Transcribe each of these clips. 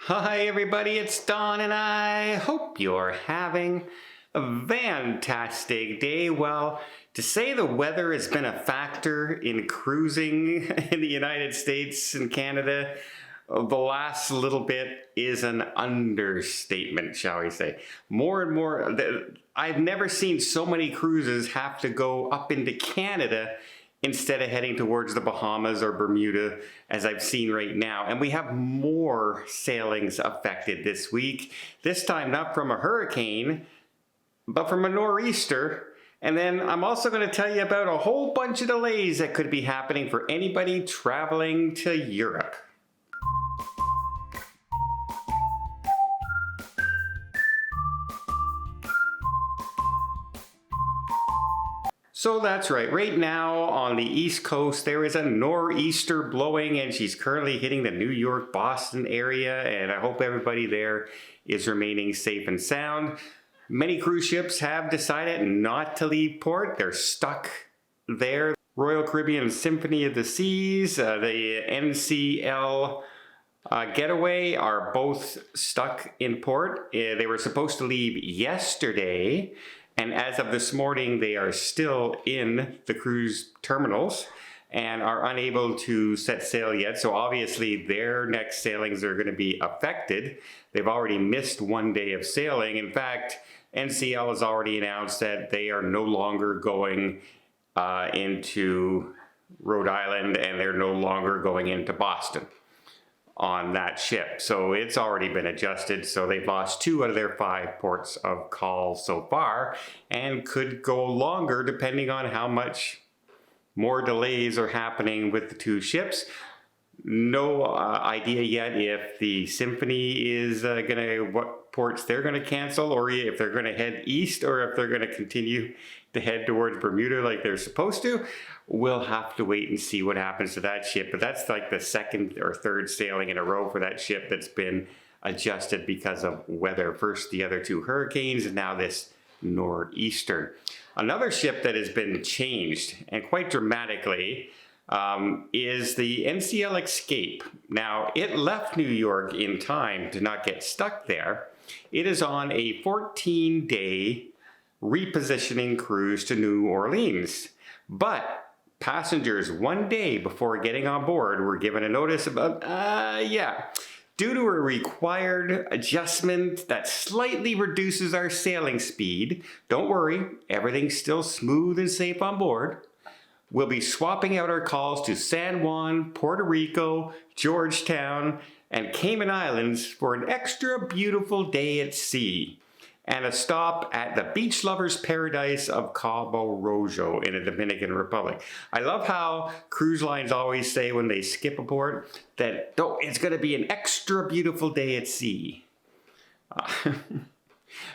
Hi everybody, it's Don and I hope you're having a fantastic day. Well, to say the weather has been a factor in cruising in the United States and Canada the last little bit is an understatement, shall we say. More and more, I've never seen so many cruises have to go up into Canada instead of heading towards the Bahamas or Bermuda as I've seen right now. And we have more sailings affected this week. This time not from a hurricane, but from a nor'easter. And then I'm also going to tell you about a whole bunch of delays that could be happening for anybody traveling to Europe. So that's right now on the East Coast there is a nor'easter blowing and she's currently hitting the New York, Boston area, and I hope everybody there is remaining safe and sound. Many cruise ships have decided not to leave port. They're stuck there. Royal Caribbean Symphony of the Seas, the NCL Getaway are both stuck in port. They were supposed to leave yesterday, and as of this morning, they are still in the cruise terminals and are unable to set sail yet. So obviously their next sailings are going to be affected. They've already missed one day of sailing. In fact, NCL has already announced that they are no longer going into Rhode Island and they're no longer going into Boston on that ship. So it's already been adjusted. So they've lost 2 out of their 5 ports of call so far and could go longer depending on how much more delays are happening with the 2 ships. No idea yet if the Symphony is what ports they're gonna cancel, or if they're gonna head east, or if they're gonna continue to head towards Bermuda like they're supposed to. We'll have to wait and see what happens to that ship, but that's like the 2nd or 3rd sailing in a row for that ship that's been adjusted because of weather. First the other 2 hurricanes, and now this nor'easter. Another ship that has been changed, and quite dramatically, is the NCL Escape. Now, it left New York in time to not get stuck there. It is on a 14-day repositioning cruise to New Orleans. But passengers 1 day before getting on board were given a notice about, due to a required adjustment that slightly reduces our sailing speed, don't worry, everything's still smooth and safe on board. We'll be swapping out our calls to San Juan, Puerto Rico, Georgetown, and Cayman Islands for an extra beautiful day at sea and a stop at the beach lovers paradise of Cabo Rojo in the Dominican Republic. I love how cruise lines always say when they skip a port that it's going to be an extra beautiful day at sea.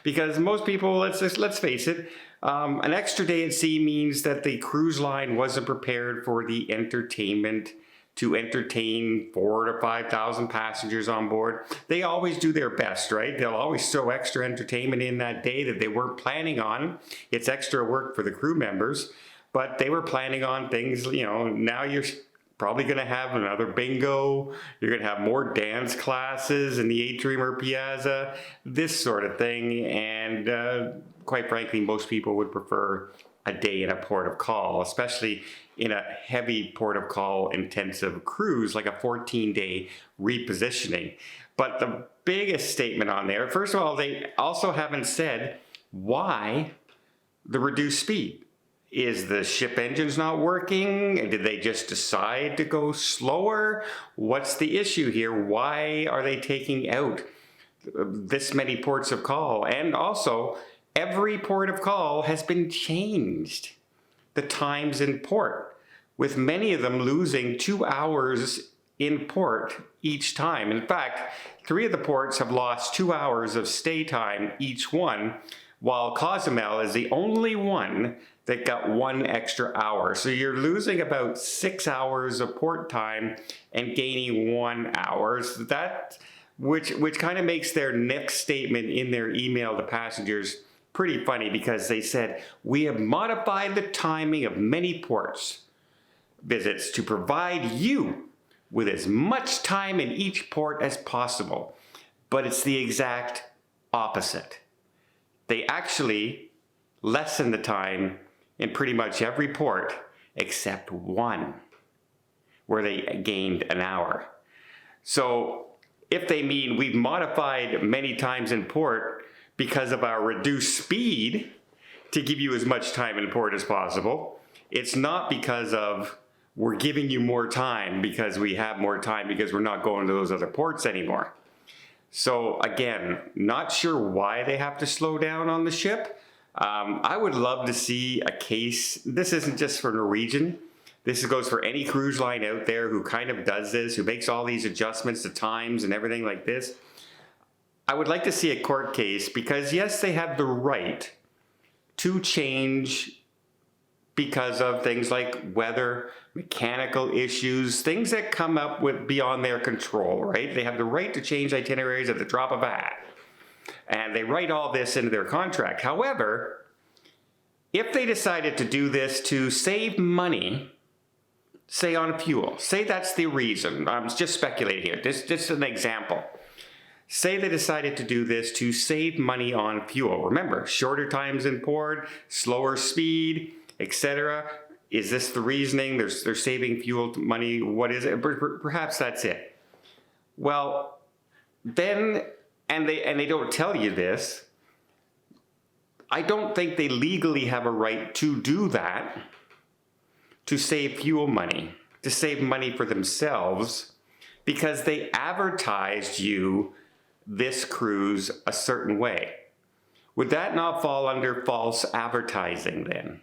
Because most people, let's face it, an extra day at sea means that the cruise line wasn't prepared for the entertainment to entertain 4,000 to 5,000 passengers on board. They always do their best, right? They'll always throw extra entertainment in that day that they weren't planning on. It's extra work for the crew members, but they were planning on things, now you're probably gonna have another bingo, you're gonna have more dance classes in the atrium or piazza, this sort of thing, and quite frankly, most people would prefer a day in a port of call, especially in a heavy port of call intensive cruise like a 14-day repositioning. But the biggest statement on there, first of all, they also haven't said why the reduced speed. Is the ship engines not working? Did they just decide to go slower? What's the issue here? Why are they taking out this many ports of call? And also, every port of call has been changed. The times in port, with many of them losing 2 hours in port each time. In fact, 3 of the ports have lost 2 hours of stay time each one, while Cozumel is the only one that got 1 extra hour. So you're losing about 6 hours of port time and gaining 1 hour. So that, which kind of makes their next statement in their email to passengers pretty funny, because they said, we have modified the timing of many ports visits to provide you with as much time in each port as possible. but it's the exact opposite. They actually lessen the time in pretty much every port except one, where they gained an hour. So if they mean we've modified many times in port because of our reduced speed to give you as much time in port as possible, it's not because of we're giving you more time because we have more time because we're not going to those other ports anymore. So again, not sure why they have to slow down on the ship. I would love to see a case. This isn't just for Norwegian. This goes for any cruise line out there who kind of does this, who makes all these adjustments to times and everything like this. I would like to see a court case because yes, they have the right to change because of things like weather, mechanical issues, things that come up with beyond their control, right? They have the right to change itineraries at the drop of a hat. And they write all this into their contract. However, if they decided to do this to save money, say on fuel, say that's the reason, I'm just speculating here, just an example. Say they decided to do this to save money on fuel. Remember, shorter times in port, slower speed, etc. Is this the reasoning? They're saving fuel money. What is it? Perhaps that's it. Well, then, and they don't tell you this, I don't think they legally have a right to do that, to save fuel money, to save money for themselves, because they advertised you this cruise a certain way. Would that not fall under false advertising then?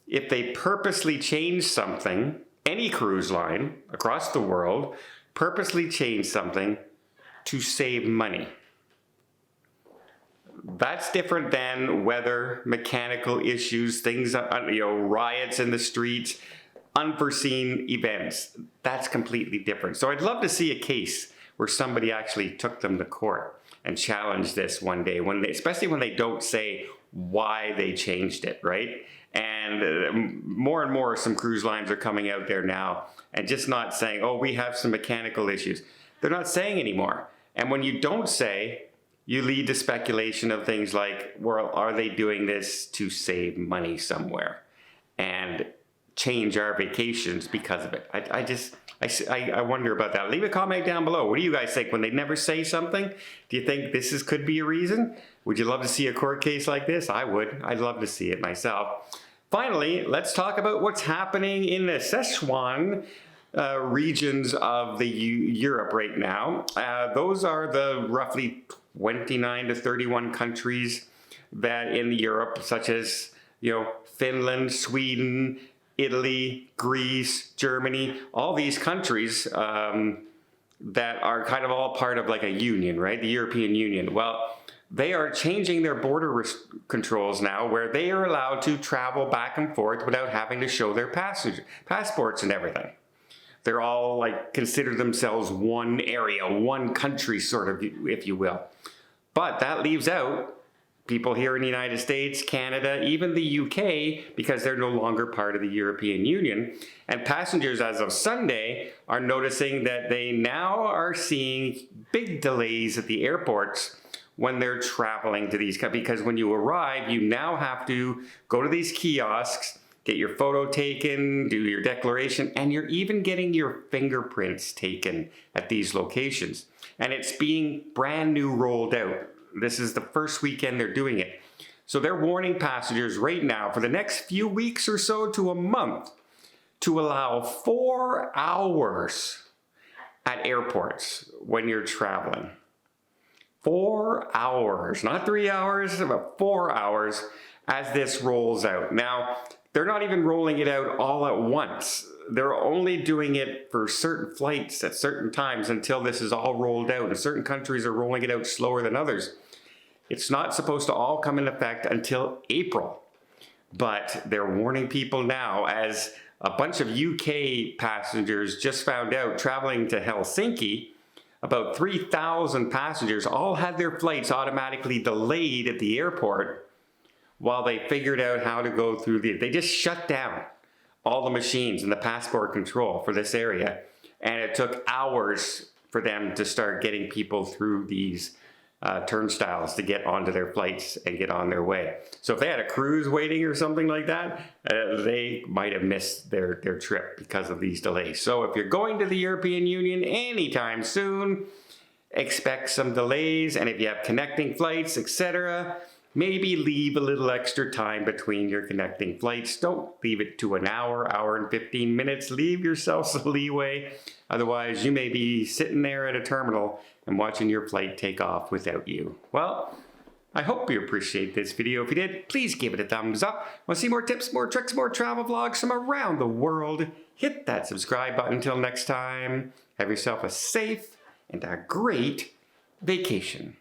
If they purposely change something, any cruise line across the world purposely change something to save money. That's different than weather, mechanical issues, things, riots in the streets, unforeseen events. That's completely different. So I'd love to see a case where somebody actually took them to court and challenged this one day, especially when they don't say why they changed it, right? And more some cruise lines are coming out there now and just not saying, oh, we have some mechanical issues. They're not saying anymore. And when you don't say, you lead to speculation of things like, well, are they doing this to save money somewhere and change our vacations because of it? I wonder about that. Leave a comment down below. What do you guys think? When they never say something, do you think this could be a reason? Would you love to see a court case like this? I would. I'd love to see it myself. Finally, let's talk about what's happening in the Szechuan regions of the Europe right now. Those are the roughly 29 to 31 countries that in Europe, such as Finland, Sweden, Italy, Greece, Germany, all these countries that are kind of all part of like a union, right? The European Union. Well, they are changing their border controls now where they are allowed to travel back and forth without having to show their passports and everything. They're all like consider themselves one area, one country sort of, if you will. But that leaves out people here in the United States, Canada, even the UK, because they're no longer part of the European Union. And passengers as of Sunday are noticing that they now are seeing big delays at the airports when they're traveling to these, because when you arrive, you now have to go to these kiosks, get your photo taken, do your declaration, and you're even getting your fingerprints taken at these locations. And it's being brand new rolled out. This is the first weekend they're doing it. So they're warning passengers right now for the next few weeks or so to a month to allow 4 hours at airports when you're traveling. 4 hours, not 3 hours, but 4 hours as this rolls out. Now, they're not even rolling it out all at once. They're only doing it for certain flights at certain times until this is all rolled out. And certain countries are rolling it out slower than others. It's not supposed to all come into effect until April. But they're warning people now as a bunch of UK passengers just found out traveling to Helsinki. About 3,000 passengers all had their flights automatically delayed at the airport while they figured out how to go through they just shut down all the machines and the passport control for this area. And it took hours for them to start getting people through these turnstiles to get onto their flights and get on their way. So if they had a cruise waiting or something like that, they might have missed their trip because of these delays. So if you're going to the European Union anytime soon, expect some delays, and if you have connecting flights, etc., maybe leave a little extra time between your connecting flights. Don't leave it to an hour, hour and 15 minutes. Leave yourself some leeway. Otherwise, you may be sitting there at a terminal and watching your flight take off without you. Well, I hope you appreciate this video. If you did, please give it a thumbs up. Want to see more tips, more tricks, more travel vlogs from around the world? Hit that subscribe button. Until next time, have yourself a safe and a great vacation.